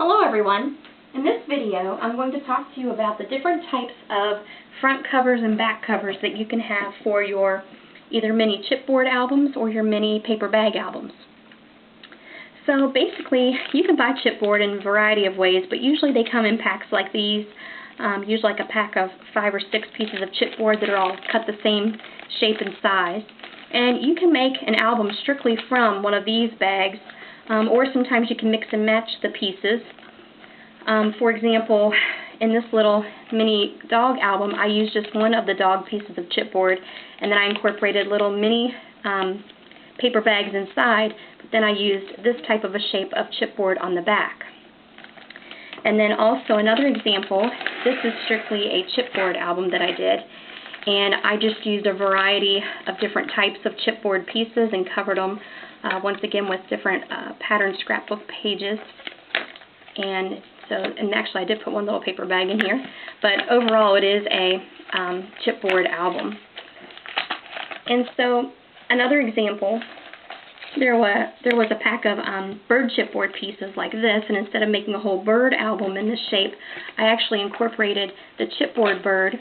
Hello everyone. In this video I'm going to talk to you about the different types of front covers and back covers that you can have for your either mini chipboard albums or your mini paper bag albums. So basically you can buy chipboard in a variety of ways, but usually they come in packs like these, usually like a pack of 5 or 6 pieces of chipboard that are all cut the same shape and size. And you can make an album strictly from one of these bags. Or sometimes you can mix and match the pieces. For example, in this little mini dog album, I used just one of the dog pieces of chipboard, and then I incorporated little mini paper bags inside, but then I used this type of a shape of chipboard on the back. And then also another example, this is strictly a chipboard album that I did, and I just used a variety of different types of chipboard pieces and covered them once again with different pattern scrapbook pages. And actually I did put one little paper bag in here, but overall it is a chipboard album. And so another example, there was a pack of bird chipboard pieces like this, and instead of making a whole bird album in this shape, I actually incorporated the chipboard bird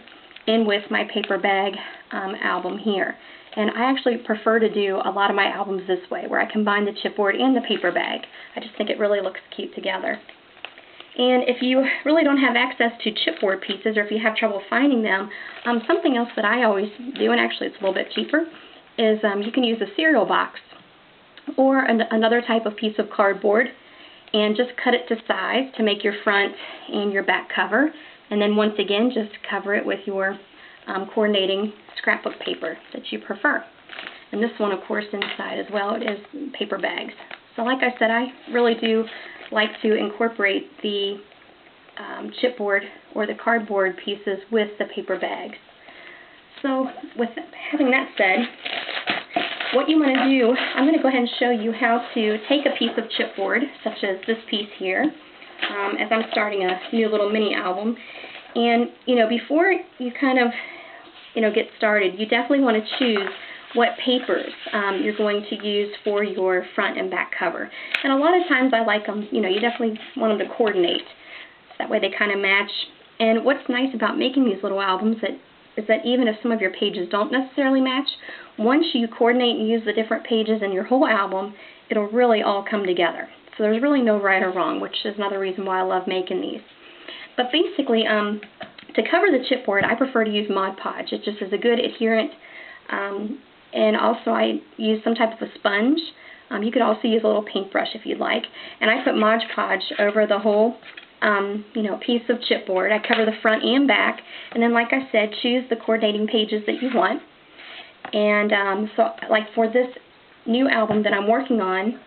in with my paper bag album here. And I actually prefer to do a lot of my albums this way, where I combine the chipboard and the paper bag. I just think it really looks cute together. And if you really don't have access to chipboard pieces, or if you have trouble finding them, something else that I always do, and actually it's a little bit cheaper, is you can use a cereal box or another type of piece of cardboard and just cut it to size to make your front and your back cover. And then once again, just cover it with your coordinating scrapbook paper that you prefer. And this one, of course, inside as well, it is paper bags. So like I said, I really do like to incorporate the chipboard or the cardboard pieces with the paper bags. So with having that said, what you want to do, I'm going to go ahead and show you how to take a piece of chipboard, such as this piece here, as I'm starting a new little mini album. And, before you kind of, get started, you definitely want to choose what papers you're going to use for your front and back cover. And a lot of times I like them, you definitely want them to coordinate. So that way they kind of match. And what's nice about making these little albums is that even if some of your pages don't necessarily match, once you coordinate and use the different pages in your whole album, it'll really all come together. So there's really no right or wrong, which is another reason why I love making these. But basically, to cover the chipboard, I prefer to use Mod Podge. It just is a good adherent, and also I use some type of a sponge. You could also use a little paintbrush if you'd like. And I put Mod Podge over the whole, piece of chipboard. I cover the front and back, and then, like I said, choose the coordinating pages that you want. And so, like for this new album that I'm working on,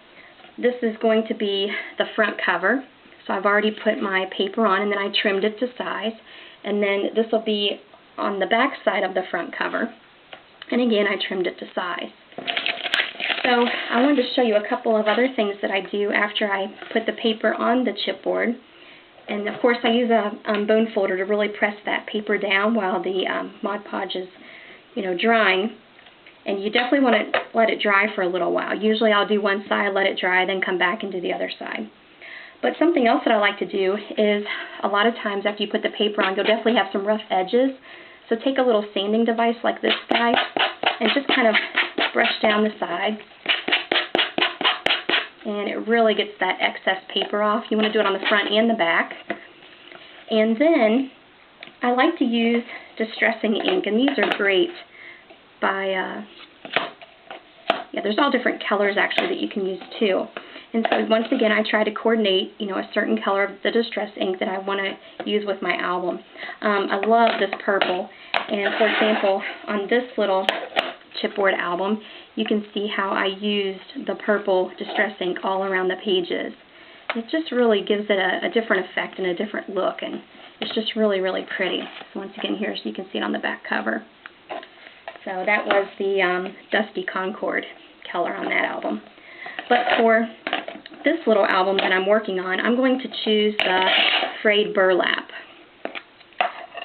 this is going to be the front cover. So I've already put my paper on, and then I trimmed it to size. And then this will be on the back side of the front cover. And again, I trimmed it to size. So I wanted to show you a couple of other things that I do after I put the paper on the chipboard. And of course I use a bone folder to really press that paper down while the Mod Podge is, drying. And you definitely want to let it dry for a little while. Usually I'll do one side, let it dry, then come back and do the other side. But something else that I like to do is, a lot of times after you put the paper on, you'll definitely have some rough edges. So take a little sanding device like this guy and just kind of brush down the sides. And it really gets that excess paper off. You want to do it on the front and the back. And then I like to use distressing ink, and these are great by, there's all different colors actually that you can use too. And so once again, I try to coordinate, a certain color of the distress ink that I want to use with my album. I love this purple. And for example, on this little chipboard album, you can see how I used the purple distress ink all around the pages. It just really gives it a different effect and a different look, and it's just really, really pretty. So once again here, so you can see it on the back cover. So that was the Dusty Concord color on that album. But for this little album that I'm working on, I'm going to choose the frayed burlap.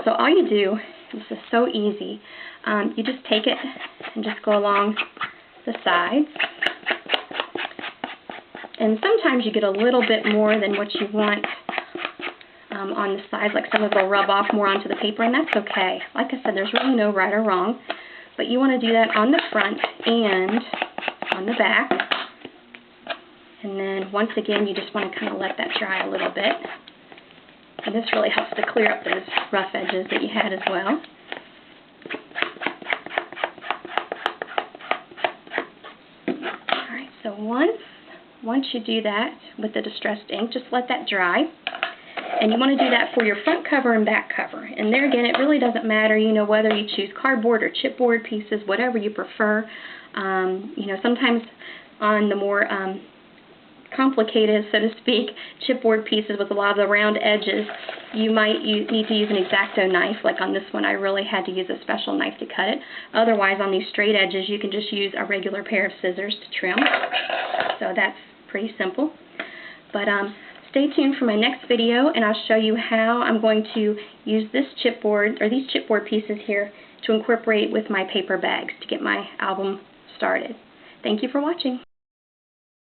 So all you do, this is so easy, you just take it and just go along the sides. And sometimes you get a little bit more than what you want on the sides, like some of it will rub off more onto the paper, and that's okay. Like I said, there's really no right or wrong, but you want to do that on the front and on the back. And then once again, you just want to kind of let that dry a little bit. And this really helps to clear up those rough edges that you had as well. Alright, so once you do that with the distressed ink, just let that dry. And you want to do that for your front cover and back cover. And there again, it really doesn't matter, you know, whether you choose cardboard or chipboard pieces, whatever you prefer. You know, sometimes on the more complicated, so to speak, chipboard pieces with a lot of the round edges, you might need to use an X-Acto knife. Like on this one, I really had to use a special knife to cut it. Otherwise, on these straight edges, you can just use a regular pair of scissors to trim. So that's pretty simple. But stay tuned for my next video, and I'll show you how I'm going to use this chipboard, or these chipboard pieces here, to incorporate with my paper bags to get my album started. Thank you for watching.